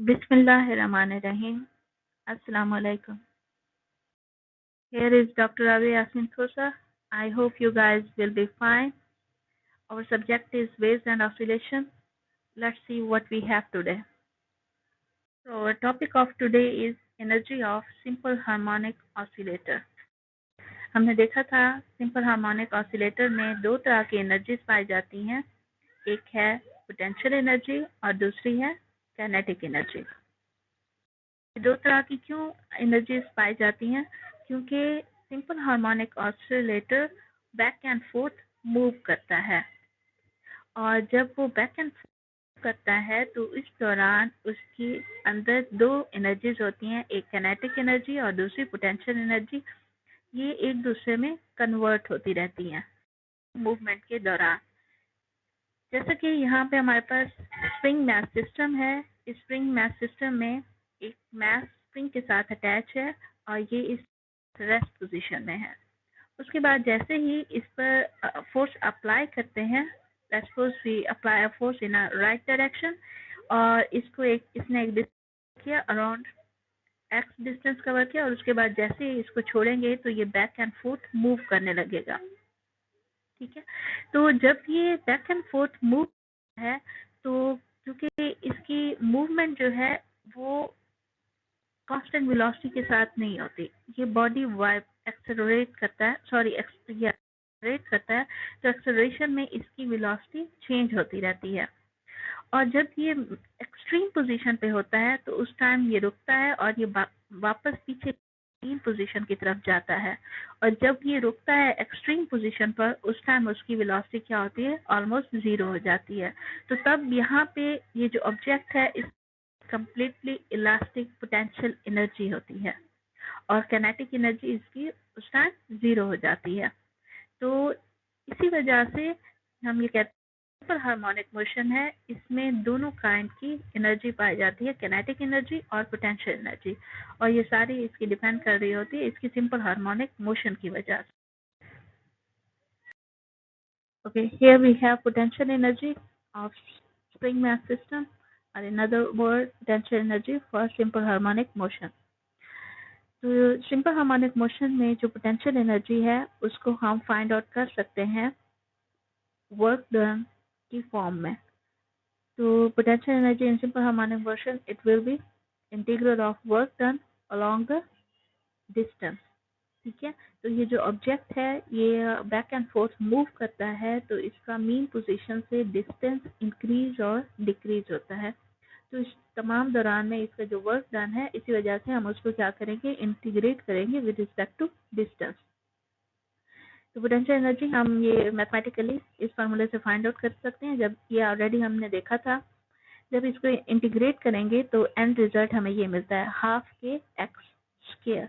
Bismillahirrahmanirrahim. Assalamu alaikum. Here is Dr. Ravi Yasmin Khosa. I hope you guys will be fine. Our subject is waves and oscillation. Let's see what we have today. So our topic of today is energy of simple harmonic oscillator. हमने देखा था simple harmonic oscillator में दो तरह की energies पाई जाती हैं, एक है पोटेंशियल एनर्जी और दूसरी है काइनेटिक एनर्जी। दो तरह की क्यों एनर्जीज पाई जाती हैं? क्योंकि simple harmonic oscillator back and fourth move करता है, और जब वो बैक एंड फोर्थ करता है तो इस दौरान उसके अंदर दो एनर्जीज होती हैं, एक काइनेटिक एनर्जी और दूसरी पोटेंशियल एनर्जी। ये एक दूसरे में कन्वर्ट होती रहती हैं मूवमेंट के दौरान। जैसे कि यहाँ पे हमारे पास स्प्रिंग मैस सिस्टम है। इस स्प्रिंग मैस सिस्टम में एक मैस स्प्रिंग के साथ अटैच है और ये इस रेस्ट पोजीशन में है। उसके बाद जैसे ही इस पर फोर्स अप्लाई करते हैं, let's suppose we apply a force in a right direction, और इसको इसने एक डिस्टेंस किया, अराउंड एक्स डिस्टेंस कवर किया, और उसके बाद जैसे ही इसको छोड़ेंगे तो ये बैक एंड फोर्थ मूव करने लगेगा। ठीक है, तो जब ये बैक एंड फोर्थ मूव है तो क्योंकि इसकी मूवमेंट जो है वो कांस्टेंट वेलोसिटी के साथ नहीं होती, ये बॉडी एक्सेलरेट करता है, एक्सेलरेट करता है, तो एक्सेलरेशन में इसकी वेलोसिटी चेंज होती रहती है। और जब ये एक्सट्रीम पोजीशन पे होता है तो उस टाइम ये रुकता है और ये वापस पीछे मीन पोजीशन की तरफ जाता है, और जब ये रुकता है एक्सट्रीम पोजीशन पर उस टाइम उसकी वेलोसिटी क्या होती है, ऑलमोस्ट जीरो हो जाती है। तो तब यहाँ पे ये जो ऑब्जेक्ट है इस कंप्लीटली इलास्टिक पोटेंशियल एनर्जी होती है, और काइनेटिक एनर्जी इसकी उस टाइम जीरो हो जाती है। तो इसी वजह से हम ये कहते हैं सिंपल हार्मोनिक मोशन है, इसमें दोनों काइंड की एनर्जी पाई जाती है, काइनेटिक एनर्जी और पोटेंशियल एनर्जी, और ये सारी इसकी डिपेंड कर रही होती है इसकी सिंपल हार्मोनिक मोशन की वजह से। Okay, here we have potential energy of spring mass system, or in other word potential energy for simple harmonic motion. तो सिंपल हार्मोनिक मोशन में जो पोटेंशियल एनर्जी है उसको हम फाइंड आउट कर सकते हैं वर्क डन की फॉर्म में। तो potential energy in simple harmonic motion, it will be integral of work done along the distance। ठीक है, तो ये जो ऑब्जेक्ट है ये बैक एंड फोर्थ मूव करता है, तो इसका मीन पोजीशन से डिस्टेंस इंक्रीज और डिक्रीज होता है। तो इस तमाम दौरान में इसका जो वर्क डन है, इसी वजह से हम उसको क्या करेंगे, इंटीग्रेट करेंगे विद रिस्पेक्ट टू डिस्टेंस। तो पोटेंशियल एनर्जी हम ये मैथमेटिकली इस फार्मूले से फाइंड आउट कर सकते हैं, जब ये ऑलरेडी हमने देखा था। जब इसको इंटीग्रेट करेंगे तो एंड रिजल्ट हमें ये मिलता है हाफ के एक्स स्क्वायर।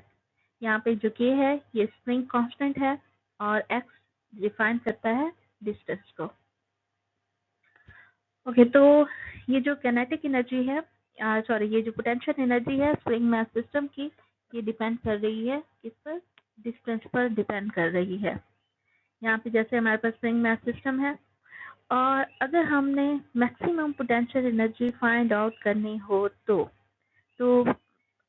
यहाँ पे जो के है ये स्प्रिंग कांस्टेंट है और एक्स डिफाइन करता है डिस्टेंस को। ओके, तो ये जो काइनेटिक एनर्जी है, ये जो पोटेंशियल एनर्जी है स्प्रिंग मैस सिस्टम की, ये डिपेंड कर रही है किस पर, डिस्टेंस पर डिपेंड कर रही है। यहाँ पे जैसे हमारे पास स्प्रिंग मैस सिस्टम है, और अगर हमने maximum potential energy find out करनी हो तो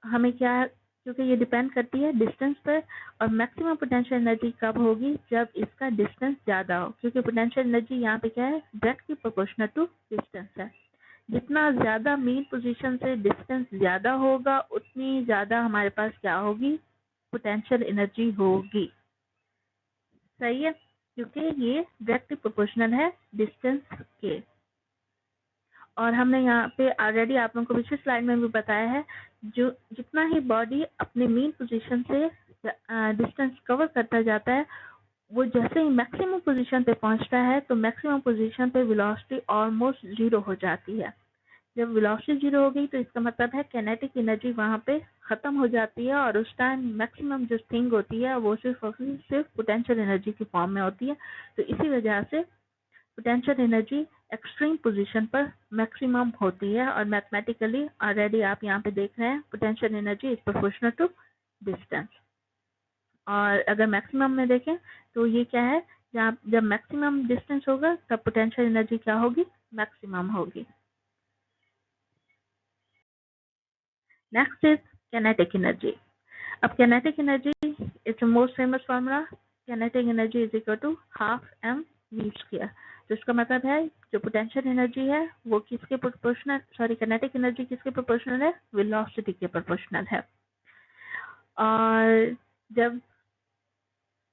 हमें क्या, क्योंकि ये डिपेंड करती है डिस्टेंस पर, और मैक्सिमम पोटेंशियल एनर्जी कब होगी, जब इसका डिस्टेंस ज़्यादा हो, क्योंकि पोटेंशियल एनर्जी यहाँ पे क्या है, डायरेक्टली प्रोपोर्शनल टू डिस्टेंस है। जितना ज़्यादा मीन पोजीशन से डिस्टेंस ज़्यादा होगा उतनी ज़्यादा हमारे पास क्या होगी, पोटेंशियल एनर्जी होगी। सही है, क्योंकि ये डायरेक्टली प्रोपोर्शनल है डिस्टेंस के। और हमने यहाँ पे ऑलरेडी आप लोगों को पिछली स्लाइड में भी बताया है, जो जितना ही बॉडी अपने मीन पोजीशन से डिस्टेंस कवर करता जाता है, वो जैसे ही मैक्सिमम पोजीशन पे पहुंचता है तो मैक्सिमम पोजीशन पे वेलोसिटी ऑलमोस्ट जीरो हो जाती है। जब वेलोसिटी जीरो हो गई तो इसका मतलब है काइनेटिक एनर्जी वहाँ पे खत्म हो जाती है, और उस टाइम मैक्सिमम जो थिंग होती है वो सिर्फ पोटेंशियल एनर्जी की फॉर्म में होती है। तो इसी वजह से पोटेंशियल एनर्जी एक्सट्रीम पोजीशन पर मैक्सिमम होती है, और मैथमेटिकली ऑलरेडी आप यहाँ पे देख रहे हैं potential energy is proportional to distance. और अगर मैक्सिमम में देखें तो ये क्या है, जब मैक्सिमम डिस्टेंस होगा तब पोटेंशियल एनर्जी क्या होगी, मैक्सिमम होगी। Next is kinetic energy. अब kinetic energy is the most famous formula. Kinetic energy is equal to half m v². तो इसका मतलब है जो पोटेंशियल एनर्जी है वो किसके प्रोपोर्शनल, सॉरी किनेटिक एनर्जी किसके प्रोपोर्शनल है, वेलोसिटी के प्रोपोर्शनल है। और जब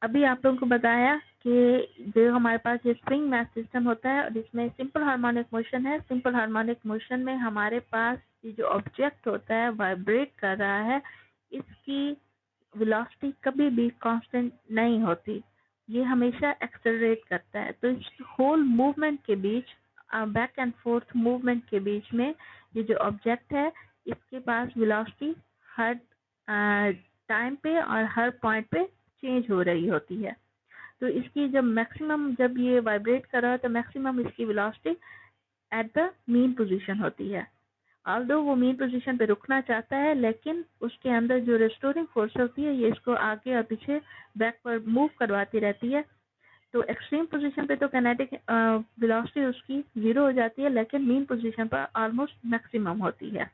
अभी आप लोगों को बताया कि जो हमारे पास ये स्प्रिंग मैथ सिस्टम होता है और इसमें सिंपल हार्मोनिक मोशन है, सिंपल हार्मोनिक मोशन में हमारे पास ये जो ऑब्जेक्ट होता है वाइब्रेट कर रहा है, इसकी वेलोसिटी कभी भी कांस्टेंट नहीं होती, ये हमेशा एक्सेलरेट करता है। तो इस होल मूवमेंट के बीच, बैक एंड फोर्थ मूवमेंट के बीच में ये जो ऑब्जेक्ट है इसके पास वेलोसिटी हर टाइम पे और हर पॉइंट पे चेंज हो रही होती है। तो इसकी जब मैक्सिमम, जब ये वाइब्रेट कर रहा है तो मैक्सिमम इसकी velocity at the mean position होती है। ऑल्दो वो मीन पोजीशन पे रुकना चाहता है, लेकिन उसके अंदर जो रेस्टोरिंग फोर्स होती है ये इसको आगे और पीछे बैकवर्ड मूव करवाती रहती है। तो एक्सट्रीम पोजीशन पे तो काइनेटिक वेलोसिटी उसकी 0 हो जाती है, लेकिन मीन पोजीशन पर ऑलमोस्ट मैक्सिमम होती है।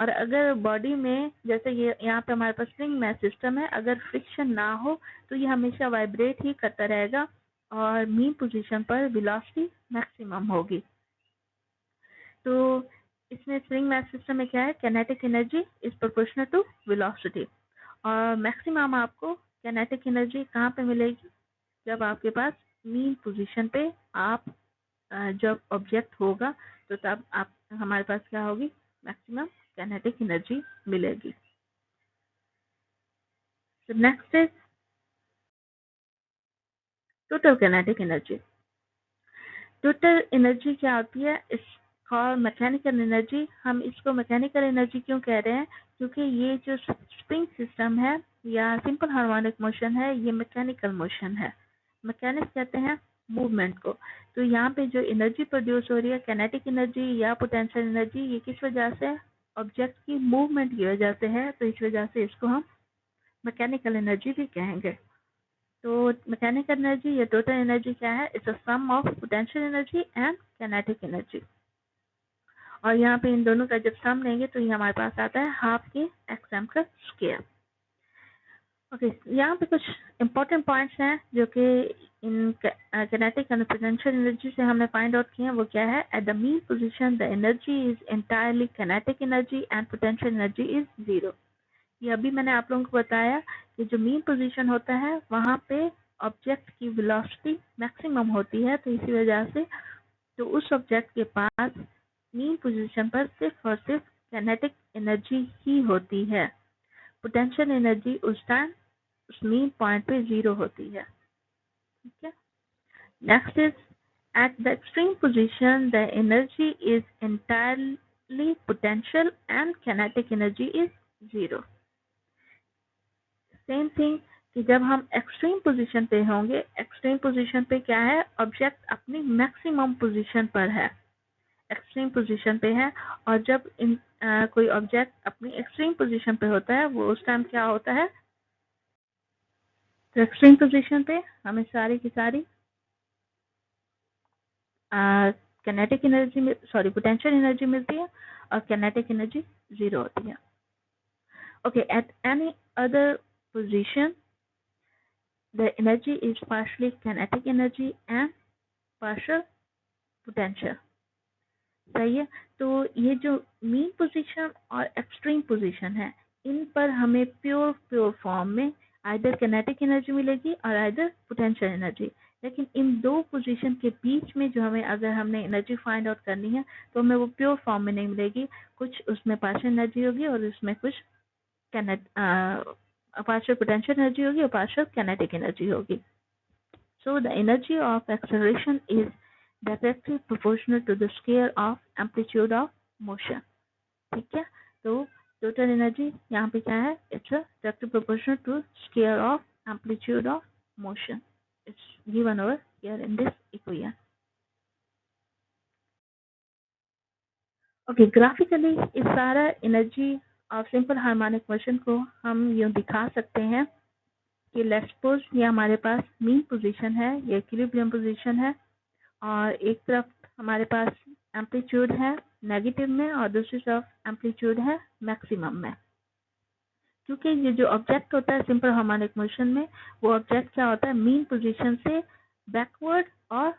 और अगर बॉडी में, जैसे ये यहाँ पे हमारे पास स्प्रिंग मैथ सिस्टम है, अगर फ्रिक्शन ना हो तो ये हमेशा वाइब्रेट ही करता रहेगा और मीन पोजीशन पर वेलोसिटी मैक्सिमम होगी। तो इसमें स्प्रिंग मैथ सिस्टम में क्या है, kinetic energy is proportional to velocity. और मैक्सिमम आपको काइनेटिक एनर्जी कहाँ पे मिलेगी, जब आपके पास मीन पोजीशन पे आप जब ऑब्जेक्ट होगा तो तब आप हमारे पास क्या होगी, मैक्सिमम काइनेटिक एनर्जी मिलेगी। So next is total kinetic energy. Total energy क्या होती है, इसका मैकेनिकल एनर्जी। हम इसको मैकेनिकल एनर्जी क्यों कह रहे हैं, क्योंकि ये जो स्प्रिंग सिस्टम है या सिंपल हार्मोनिक मोशन है ये मैकेनिकल मोशन है। मैकेनिक्स कहते हैं मूवमेंट को। तो यहाँ पे जो एनर्जी प्रोड्यूस हो रही है, काइनेटिक एनर्जी या पोटेंशियल एनर्जी, ये किस वजह से, ऑब्जेक्ट की मूवमेंट की वजह से है। तो इस वजह से इसको हम मैकेनिकल एनर्जी भी कहेंगे। तो मैकेनिकल एनर्जी या टोटल एनर्जी क्या है, it's a sum of potential energy and kinetic energy. और यहाँ पे इन दोनों का जब सम लेंगे तो ये हमारे पास आता है हाफ के एक्सएम का स्क्वायर। ओके, यहाँ पे कुछ इंपॉर्टेंट पॉइंट्स हैं जो कि in kinetic and potential energy से हमने फाइंड आउट किए हैं। वो क्या है, at the mean position the energy is entirely kinetic energy and potential energy is 0। ये अभी मैंने आप लोगों को बताया कि जो मीन पोजीशन होता है वहाँ पे ऑब्जेक्ट की वेलोसिटी मैक्सिमम होती है, तो इसी वजह से तो उस ऑब्जेक्ट के पास मीन पोजीशन पर सिर्फ और सिर्फ काइनेटिक एनर्जी ही होती है। पोटेंशियल एनर्जी उस टाइम उस मीन पॉइंट पे 0 होती है। ठीक है, next is at the extreme position the energy is entirely potential and kinetic energy is 0। Same thing कि जब हम एक्सट्रीम पोजीशन पे होंगे, एक्सट्रीम पोजीशन पे क्या है, ऑब्जेक्ट अपनी मैक्सिमम पोजीशन पर है, एक्सट्रीम पोजीशन पे है। और जब कोई ऑब्जेक्ट अपनी एक्सट्रीम पोजीशन पे होता है वो उस टाइम क्या होता है, तो एक्सट्रीम पोजीशन पे हमें सारी की सारी kinetic energy, sorry potential energy मिलती है और काइनेटिक एनर्जी 0 होती है। Okay, at any other position the energy is partially kinetic energy and partial potential। सही है, तो ये जो मीन पोजीशन और एक्सट्रीम पोजीशन है इन पर हमें प्योर फॉर्म में आइदर किनेटिक एनर्जी मिलेगी और आइदर पोटेंशियल एनर्जी। लेकिन इन दो पोजीशन के बीच में जो हमें, अगर हमने एनर्जी फाइंड आउट करनी है तो हमें वो प्योर फॉर्म में नहीं मिलेगी, कुछ उसमें पार्शियल एनर्जी होगी और उसमें कुछ पार्शियल पोटेंशियल एनर्जी होगी और पार्शियल किनेटिक एनर्जी होगी। So the energy of acceleration is directly proportional to the scale of amplitude of motion। ठीक है, तो total energy यहाँ पे क्या है, it's a directly proportional to scale of amplitude of motion। It's given over here in this equation। Okay, graphically इस सारा energy of simple harmonic motion को हम यूँ दिखा सकते हैं कि लेट्स सपोज ये हमारे पास मीन पोजीशन है, ये इक्विलिब्रियम पोजीशन है और एक तरफ हमारे पास एम्पलीट्यूड है नेगेटिव में और दूसरी तरफ एम्पलीट्यूड है मैक्सिमम में। क्योंकि ये जो ऑब्जेक्ट होता है सिंपल हार्मोनिक मोशन में, वो ऑब्जेक्ट क्या होता है, मीन पोजीशन से बैकवर्ड और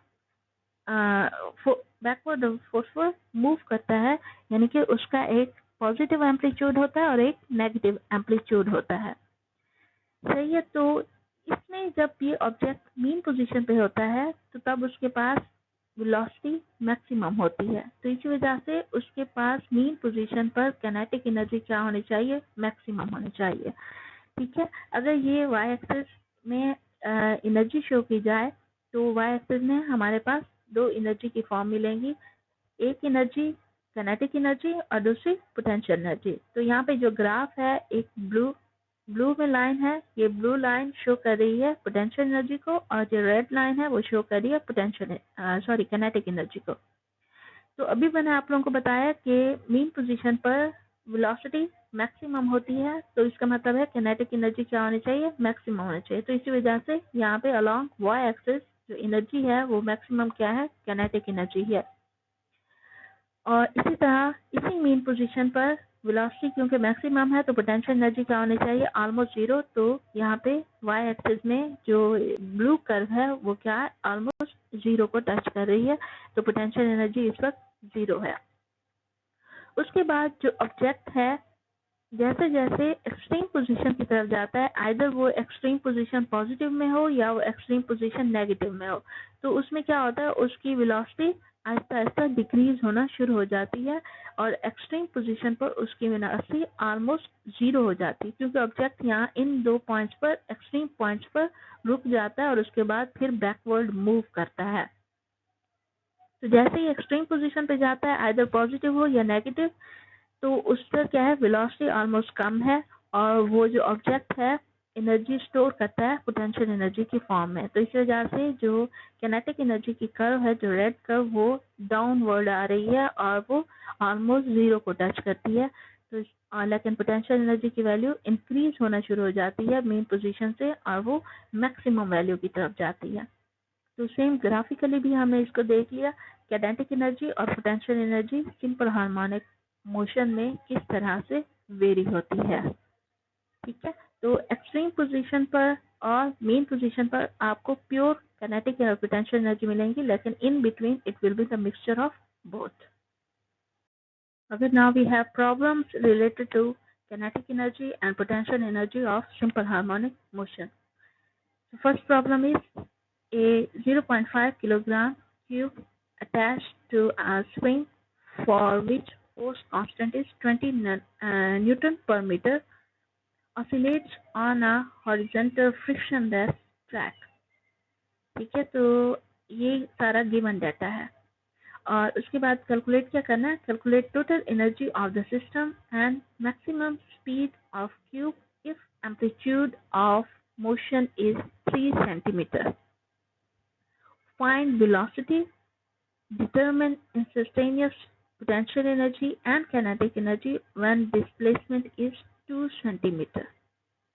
फोर्सवर्ड मूव करता है, यानी कि उसका एक पॉजिटिव एम्पलीट्यूड होता है और एक नेगेटिव एम्पलीट्यूड होता है। सही है। तो इसमें जब ये ऑब्जेक्ट मीन पोजीशन पे होता है तो तब उसके पास वेलोसिटी मैक्सिमम होती है। तो इसी वजह से उसके पास मीन पोजीशन पर काइनेटिक एनर्जी क्या होनी चाहिए, मैक्सिमम होनी चाहिए। ठीक है। अगर ये वाई एक्सिस में एनर्जी शो की जाए तो वाई एक्सिस में हमारे पास दो एनर्जी की फॉर्म मिलेंगी, एक एनर्जी काइनेटिक एनर्जी और दूसरी पोटेंशियल एनर्जी। तो यहाँ पे जो ग्राफ है एक ब्लू में लाइन है, ये ब्लू लाइन शो कर रही है पोटेंशियल एनर्जी को, और जो रेड लाइन है वो शो कर रही है काइनेटिक एनर्जी को। तो अभी मैंने आप लोगों को बताया कि मीन पोजीशन पर वेलोसिटी मैक्सिमम होती है, तो इसका मतलब है काइनेटिक एनर्जी क्या होनी चाहिए, मैक्सिमम होनी चाहिए। तो इसी वजह से यहाँ पे अलोंग वाई एक्सिस जो एनर्जी है वो मैक्सिमम क्या है, काइनेटिक एनर्जी है। और इसी तरह इसी मीन पोजीशन पर वेलोसिटी क्योंकि मैक्सिमम है तो पोटेंशियल एनर्जी क्या होनी चाहिए, ऑलमोस्ट जीरो। तो यहाँ पे वाई एक्सिस में जो ब्लू कर्व है वो क्या है, ऑलमोस्ट जीरो को टच कर रही है, तो पोटेंशियल एनर्जी इस वक्त जीरो है। उसके बाद जो ऑब्जेक्ट है जैसे जैसे एक्सट्रीम पोजीशन की तरफ जाता है, आइदर वो एक्सट्रीम पोजीशन पॉजिटिव में हो या वो एक्सट्रीम पोजीशन नेगेटिव में हो, तो उसमें क्या होता है, उसकी वेलोसिटी आहिस्ता आहिस्ता डिक्रीज होना शुरू हो जाती है और एक्सट्रीम पोजीशन पर उसकी वेलोसिटी ऑलमोस्ट जीरो हो जाती है, क्योंकि ऑब्जेक्ट यहाँ इन दो पॉइंट्स पर, एक्सट्रीम पॉइंट्स पर रुक जाता है और उसके बाद फिर बैकवर्ड मूव करता है। तो जैसे ही एक्सट्रीम पोजीशन पे जाता है, आइदर पॉजिटिव हो या नेगेटिव, तो उसका क्या है, वेलोसिटी ऑलमोस्ट कम है और वो जो ऑब्जेक्ट है एनर्जी स्टोर करता है पोटेंशियल एनर्जी की फॉर्म में। तो इस वजह से जो काइनेटिक एनर्जी की कर्व है, जो रेड कर्व, वो डाउनवर्ड आ रही है और वो ऑलमोस्ट जीरो को टच करती है। तो लेकिन पोटेंशियल एनर्जी की वैल्यू इंक्रीज होना शुरू हो जाती है मेन पोजीशन से और वो मैक्सिमम वैल्यू की तरफ जाती है। तो सेम ग्राफिकली भी हमने इसको देख लिया, काइनेटिक एनर्जी और potential energy simple harmonic motion में किस तरह से वेरी होती है। ठीक है। तो एक्सट्रीम पोजीशन पर और मेन पोजीशन पर आपको प्योर काइनेटिक और पोटेंशियल एनर्जी मिलेंगी, लेकिन in between it will be the mixture of both. Okay, now we have problems related to kinetic energy and potential energy of simple harmonic motion. The first problem is a 0.5 kilogram cube attached to a spring for which force constant is 20 Newton per meter oscillates on a horizontal frictionless track. ठीक है। तो ये सारा given data है और उसके बाद calculate क्या करना है, calculate total energy of the system and maximum speed of cube if amplitude of motion is 3 centimetre. Find velocity, determine instantaneous potential energy and kinetic energy when displacement is 2 centimeter।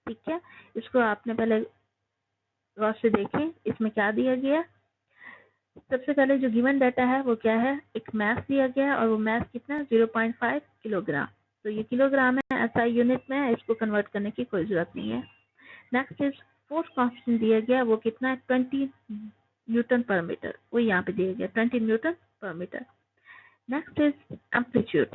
ठीक है। इसको आपने पहले गौर से देखें, इसमें क्या दिया गया। सबसे पहले जो गिवन डाटा है वो क्या है, एक मास दिया गया है और वो मास कितना, 0.5 किलोग्राम। तो ये किलोग्राम है, SI यूनिट में है, इसको कन्वर्ट करने की कोई जरूरत नहीं है। नेक्स्ट इज फोर्स कांस्टेंट दिया गया, वो कितना है, 20 न्यूटन पर मीटर, वो यहाँ पे दिया गया 20 न्यूटन पर metre. Next is amplitude.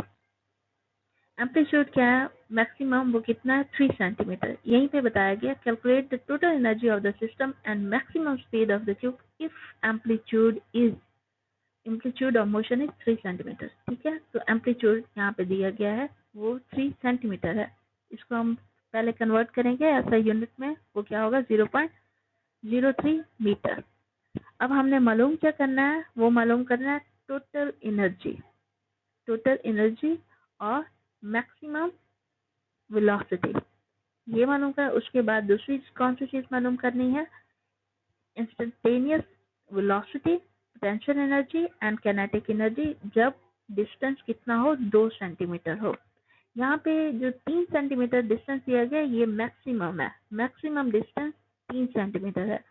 Amplitude क्या है, मैक्सिमम वो कितना है, 3 सेंटीमीटर। यहीं पे बताया गया calculate the total energy of the system and maximum speed of the tube if amplitude of motion is 3 centimetre. ठीक है। तो एम्पलीट्यूड यहाँ पे दिया गया है वो 3 सेंटीमीटर है। इसको हम पहले कन्वर्ट करेंगे ऐसा यूनिट में, वो क्या होगा, 0.03 मीटर। अब हमने मालूम क्या करना है, वो मालूम करना है टोटल एनर्जी और मैक्सिमम वेलोसिटी, ये मालूम कर। उसके बाद दूसरी कौन सी चीज मालूम करनी है, instantaneous velocity, potential energy and kinetic energy जब डिस्टेंस कितना हो, 2 सेंटीमीटर हो। यहाँ पे जो 3 सेंटीमीटर डिस्टेंस दिया गया ये मैक्सिमम है, मैक्सिमम डिस्टेंस 3 सेंटीमीटर है।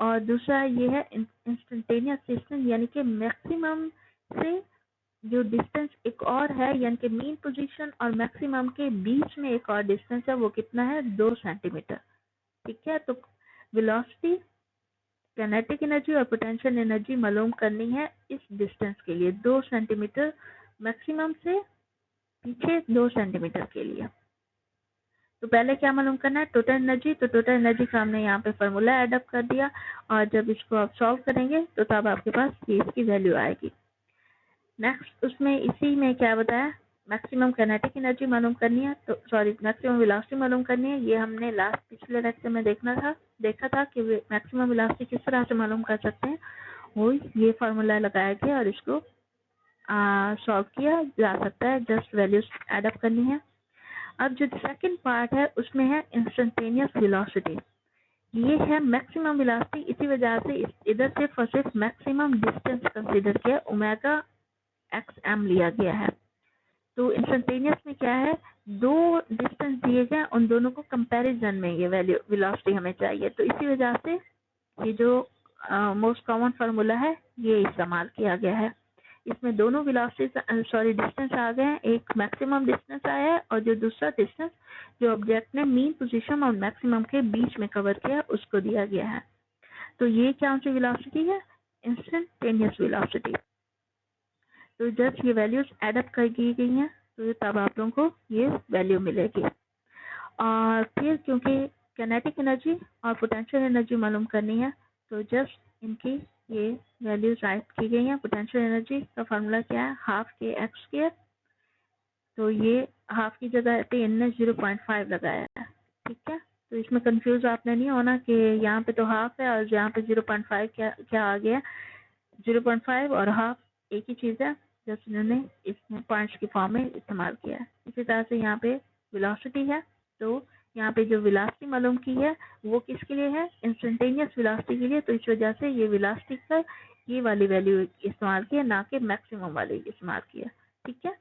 और दूसरा ये है इंस्टेंटेनियस डिस्टेंस, यानी कि मैक्सिमम से जो डिस्टेंस एक और है, यानी कि मीन पोजीशन और मैक्सिमम के बीच में एक और डिस्टेंस है, वो कितना है? 2 सेंटीमीटर। ठीक है, तो वेलोसिटी, काइनेटिक एनर्जी और पोटेंशियल एनर्जी मालूम करनी है इस डिस्टेंस के लिए, 2 सेंटीमीटर मैक्सिमम से पीछे 2 सेंटीमीटर के लिए। तो पहले क्या मालूम करना है? Total energy. तो टोटल एनर्जी का हमने यहाँ पे फॉर्मूला ऐड अप कर दिया, और जब इसको आप सॉल्व करेंगे तो तब आपके पास ये इसकी वैल्यू आएगी। नेक्स्ट उसमें इसी में क्या बताया? मैक्सिमम काइनेटिक एनर्जी मालूम करनी है, तो सॉरी मैक्सिमम वेलोसिटी मालूम करनी है। ये हमने लास्ट पिछले लेक्चर में देखा था कि मैक्सिमम वेलोसिटी किस तरह से मालूम कर सकते हैं। वो ये फार्मूला लगाया गया और इसको सॉल्व किया जा सकता है, जस्ट वैल्यूज एड अप करनी है। अब जो सेकंड पार्ट है उसमें है इंस्टेंटेनियस वेलोसिटी। ये है मैक्सिमम वेलोसिटी, इसी वजह से इधर सिर्फ और सिर्फ मैक्सिमम डिस्टेंस कंसीडर किया, ओमेगा एक्स एम लिया गया है। तो इंस्टेंटेनियस में क्या है? 2 डिस्टेंस दिए गए, उन दोनों को कंपैरिजन में ये वैल्यू वेलोसिटी हमें चाहिए। तो इसी वजह से ये जो मोस्ट कॉमन फार्मूला है ये इस्तेमाल किया गया है। इसमें दोनों वेलोसिटी डिस्टेंस आ गए हैं, एक मैक्सिमम डिस्टेंस आया है और जो दूसरा डिस्टेंस जो ऑब्जेक्ट ने मीन पोजीशन और मैक्सिमम के बीच में कवर किया उसको दिया गया है। तो ये क्या सी वेलोसिटी है? Instantaneous velocity. तो जब ये वैल्यूज एडअप कर दी गई हैं तो तब आप लोगों को ये वैल्यू मिलेगी। और फिर क्योंकि काइनेटिक एनर्जी और पोटेंशियल एनर्जी मालूम करनी है, तो जस्ट इनकी ये वैल्यूज राइट की गई हैं। पोटेंशियल एनर्जी का फार्मूला क्या है? Half K x square. तो ये हाफ की जगह पे इनने 0.5 लगाया है। ठीक है, तो इसमें कंफ्यूज आपने नहीं होना कि यहाँ पे तो हाफ है और यहाँ पे 0.5 क्या आ गया। 0.5 और हाफ एक ही चीज है, जस्ट इन्होंने इसमें पॉइंट्स की फॉर्म में इस्तेमाल किया है। इसी तरह से यहाँ पे वेलोसिटी है, तो यहाँ पे जो वेलोसिटी मालूम की है वो किसके लिए है? इंस्टेंटेनियस वेलोसिटी के लिए। तो इस वजह से ये वेलोसिटी का ये वाली वैल्यू इस्तेमाल की है, ना कि मैक्सिमम वाली इस्तेमाल की है। ठीक है,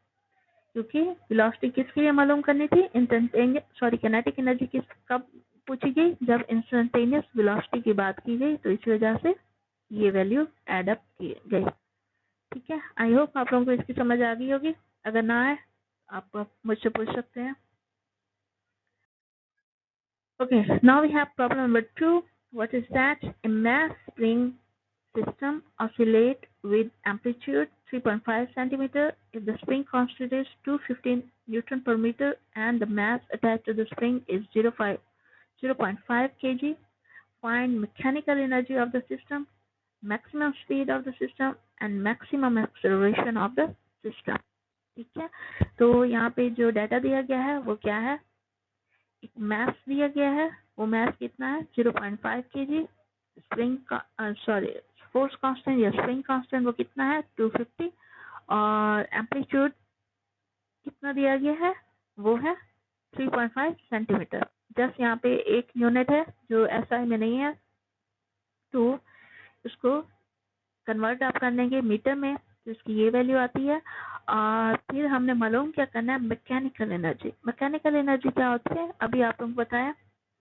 क्योंकि वेलोसिटी किसके लिए मालूम करनी थी? काइनेटिक एनर्जी किस कब पूछी गई? जब इंस्टेंटेनियस वेलोसिटी की बात की गई, तो इस वजह से ये वैल्यू एड अप की गई। ठीक है, आई होप आप लोगों को इसकी समझ आ गई होगी। अगर ना आए आप मुझसे पूछ सकते हैं। Okay, now we have problem number 2. What is that? A mass spring system oscillate with amplitude 3.5 centimeter if the spring constant is 215 Newton per meter and the mass attached to the spring is 0.5 kg. Find mechanical energy of the system, maximum speed of the system and maximum acceleration of the system. ठीक है, तो यहाँ पे जो data दिया गया है वो क्या है? एक मैथ दिया गया है, वो मैथ कितना है? 0.5 kg। स्प्रिंग का फोर्स कांस्टेंट या स्प्रिंग कांस्टेंट वो कितना है? 250। और एम्पलीट्यूड कितना दिया गया है? वो है 3.5 सेंटीमीटर। जस्ट यहाँ पे एक यूनिट है जो एसआई में नहीं है, तो उसको कन्वर्ट आप कर लेंगे मीटर में, तो इसकी ये वैल्यू आती है। और फिर हमने मालूम क्या करना है? Mechanical energy. मैकेनिकल एनर्जी क्या होती है? अभी आप लोगों को बताया,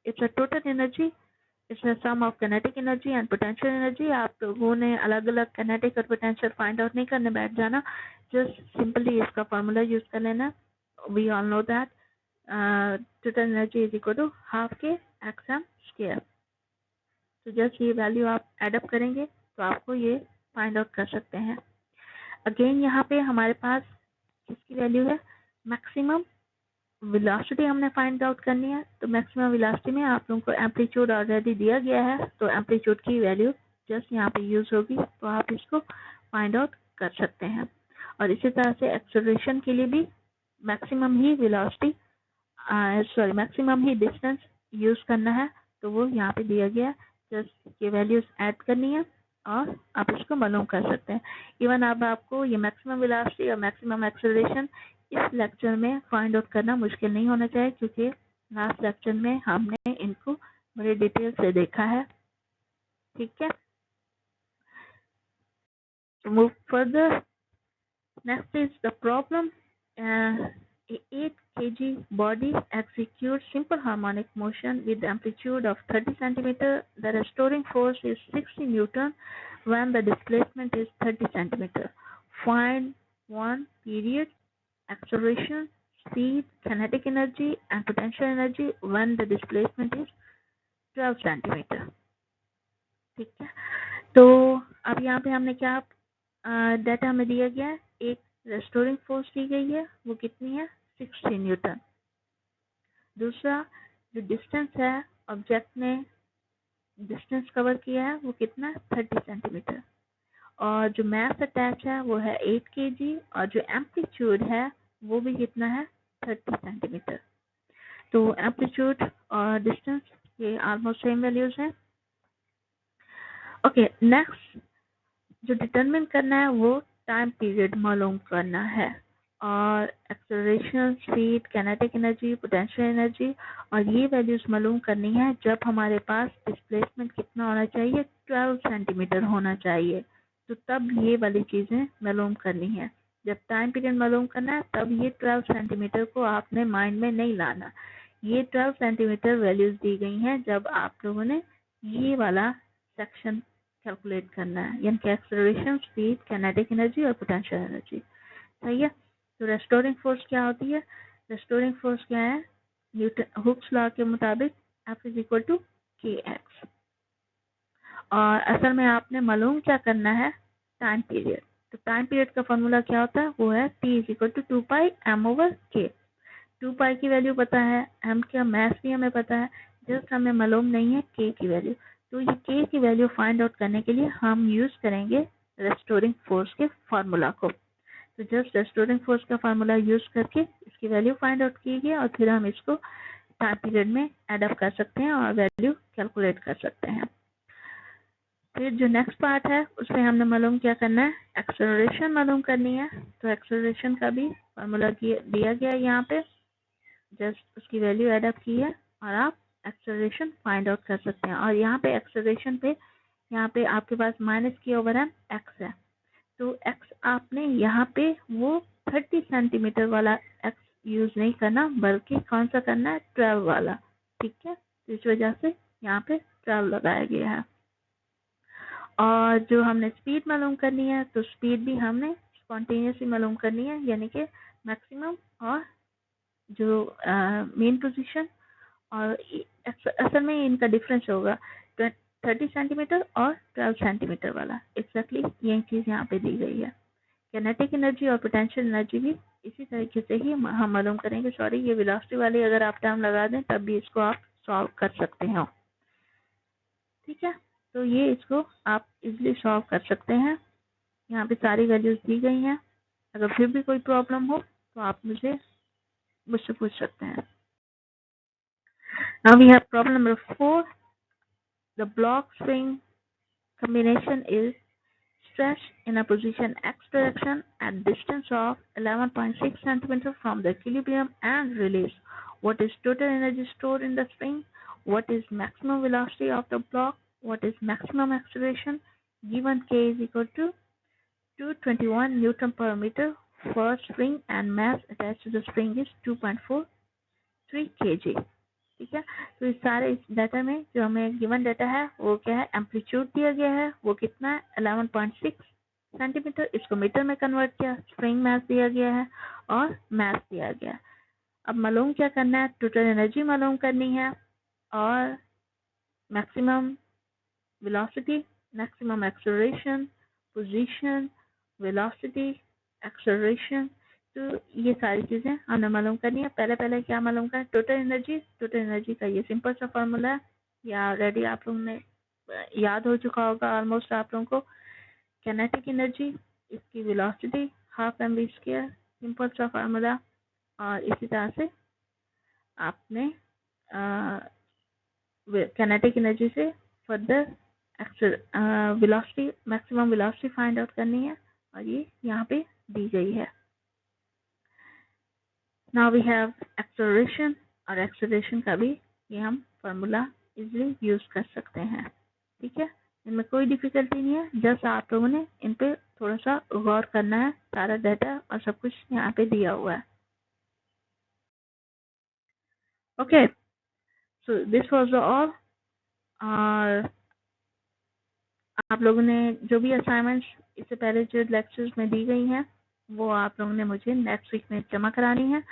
it's a total energy, it's a sum of kinetic energy and potential energy. आप लोगों ने अलग अलग काइनेटिक और पोटेंशियल फाइंड आउट नहीं करने बैठ जाना, जस्ट सिंपली इसका फॉर्मूला यूज कर लेना। We all know that total energy is equal to half K X M square. तो जस्ट ये वैल्यू आप एडअप करेंगे तो आपको ये फाइंड आउट कर सकते हैं। अगेन यहाँ पे हमारे पास किसकी वैल्यू है? मैक्सिमम वेलोसिटी हमने फाइंड आउट करनी है। तो मैक्सिमम वेलोसिटी में आप लोगों को एम्पलीट्यूड ऑलरेडी दिया गया है, तो एम्पलीट्यूड की वैल्यू जस्ट यहाँ पे यूज होगी, तो आप इसको फाइंड आउट कर सकते हैं। और इसी तरह से एक्सेलरेशन के लिए भी मैक्सिमम ही वेलोसिटी मैक्सिमम ही डिस्टेंस यूज करना है, तो वो यहाँ पे दिया गया, जस्ट ये वैल्यूज ऐड करनी है और आप इसको मालूम कर सकते हैं। इवन अब आपको ये मैक्सिमम वेलोसिटी और मैक्सिमम एक्सेलरेशन इस लेक्चर में फाइंड आउट करना मुश्किल नहीं होना चाहिए, क्योंकि लास्ट लेक्चर में हमने इनको बड़े डिटेल से देखा है। ठीक है, to move further, next is the problem. A 8 kg body executes simple harmonic motion with amplitude of 30 centimeter. The restoring force is 60 Newton when the displacement is 30 centimeter. Find 1 period, acceleration, speed, kinetic energy and potential energy when the displacement is 12 centimeter. ठीक है, तो अब यहाँ पे हमने क्या data हमें दिया गया है, एक रेस्टोरिंग फोर्स दी गई है, वो कितनी है 60 न्यूटन। दूसरा जो डिस्टेंस है, ऑब्जेक्ट ने डिस्टेंस कवर किया है वो कितना 30 सेंटीमीटर, और जो मास अटैच है वो है 8 kg, और जो एम्पलीट्यूड है वो भी कितना है 30 सेंटीमीटर। तो एम्पलीट्यूड और डिस्टेंस ये ऑलमोस्ट सेम वैल्यूज हैं। ओके, नेक्स्ट जो डिटरमिन करना है वो टाइम पीरियड मालूम करना है, और acceleration, speed, kinetic energy, potential energy, और ये वैल्यूज मालूम करनी है जब हमारे पास डिस्प्लेसमेंट कितना होना चाहिए 12 सेंटीमीटर होना चाहिए। तो तब ये वाली चीजें मालूम करनी है। जब टाइम पीरियड मालूम करना है तब ये 12 सेंटीमीटर को आपने माइंड में नहीं लाना। ये 12 सेंटीमीटर वैल्यूज दी गई हैं जब आप लोगों ने ये वाला सेक्शन कैलकुलेट करना है, यानी कि एक्सेलरेशन, स्पीड, काइनेटिक एनर्जी और पोटेंशियल एनर्जी। सही है। तो रेस्टोरिंग फोर्स क्या होती है? रेस्टोरिंग फोर्स क्या है? न्यूटन हुक्स लॉ के मुताबिक F is equal to kx। और असल में आपने मालूम क्या करना है? Time period. तो टाइम पीरियड का फॉर्मूला क्या होता है? वो है T is equal to 2 m over k। 2 की वैल्यू पता है, m का मैथ भी हमें पता है, जस्ट हमें मालूम नहीं है k की वैल्यू। तो ये k की वैल्यू फाइंड आउट करने के लिए हम यूज करेंगे रेस्टोरिंग फोर्स के फार्मूला को। तो जस्ट रेस्टोरिंग फोर्स का फार्मूला यूज करके इसकी वैल्यू फाइंड आउट कीजिए, और फिर हम इसको टाइम पीरियड में एड अप कर सकते हैं और वैल्यू कैलकुलेट कर सकते हैं। फिर जो नेक्स्ट पार्ट है उसमें हमने मालूम क्या करना है? एक्सेलरेशन मालूम करनी है। तो एक्सेलरेशन का भी फार्मूला दिया गया है यहाँ पे, जस्ट उसकी वैल्यू एड अप की है और आप एक्सेलरेशन फाइंड आउट कर सकते हैं। और यहाँ पे एक्सेलरेशन पे यहाँ पे आपके पास -k/m x है, तो x आपने यहाँ पे वो 30 सेंटीमीटर वाला x यूज नहीं करना, बल्कि कौन सा करना है? 12 वाला। ठीक है, तो इस वजह से यहाँ पे 12 लगाया गया है। और जो हमने स्पीड मालूम करनी है, तो स्पीड भी हमने स्पॉन्टेनियसली मालूम करनी है, यानी कि मैक्सिमम और जो मेन पोजीशन, और असल में इनका डिफरेंस होगा 30 सेंटीमीटर और 12 सेंटीमीटर वाला। एक्जैक्टली यही चीज यहाँ पे दी गई है। काइनेटिक एनर्जी और पोटेंशियल एनर्जी भी इसी तरीके से ही हम मालूम करेंगे। सॉरी, ये वेलोसिटी वाली अगर आप टर्म लगा दें तब भी इसको आप सॉल्व कर सकते हो। ठीक है, तो ये इसको आप इजिली सॉल्व कर सकते हैं। यहाँ पे सारी वैल्यूज दी गई हैं। अगर फिर भी कोई प्रॉब्लम हो तो आप मुझसे पूछ सकते हैं। Now we have problem number 4. The block spring combination is stretched in a position x direction at distance of 11.6 centimeter from the equilibrium and release. What is total energy stored in the spring? What is maximum velocity of the block? What is maximum acceleration? Given k is equal to 221 Newton per meter for spring and mass attached to the spring is 2.43 kg. ठीक है, तो इस सारे इस data में जो हमें given data है वो क्या है? एम्पलीट्यूड दिया गया है, वो कितना है? 11.6 सेंटीमीटर। इसको मीटर में कन्वर्ट किया, स्प्रिंग मास दिया गया है और मास दिया गया है। अब मालूम क्या करना है? टोटल एनर्जी मालूम करनी है, और maximum velocity, maximum acceleration, position, velocity, acceleration, तो ये सारी चीजें हमें मालूम करनी है। पहले पहले क्या मालूम करना? Total energy. टोटल एनर्जी का ये सिंपल सा फॉर्मूला है, या ऑलरेडी आप लोगों ने याद हो चुका होगा ऑलमोस्ट आप लोगों को। काइनेटिक एनर्जी, इसकी वेलोसिटी हाफ mv², सिंपल सा फॉर्मूला। और इसी तरह से आपने काइनेटिक एनर्जी से further velocity, maximum velocity find out करनी है, और ये यहाँ पे दी गई है। नाउ वी हैव एक्सेलरेशन, और एक्सेलरेशन का भी ये हम फार्मूला इजीली यूज कर सकते हैं। ठीक है, इनमें कोई डिफिकल्टी नहीं है, जस्ट आप लोगों ने इन पे थोड़ा सा गौर करना है। सारा डाटा और सब कुछ यहाँ पे दिया हुआ है। Okay, so this was all. और आप लोगों ने जो भी असाइनमेंट्स इससे पहले जो लेक्चर्स में दी गई हैं वो आप लोगों ने मुझे नेक्स्ट वीक में जमा करानी है।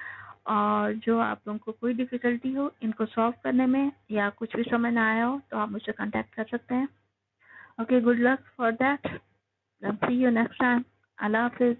और जो आप लोगों को कोई डिफ़िकल्टी हो इनको सॉल्व करने में या कुछ भी समझ ना आया हो तो आप मुझसे कॉन्टैक्ट कर सकते हैं। Okay, good luck for that. See you next time. अल्लाह हाफ़िज़।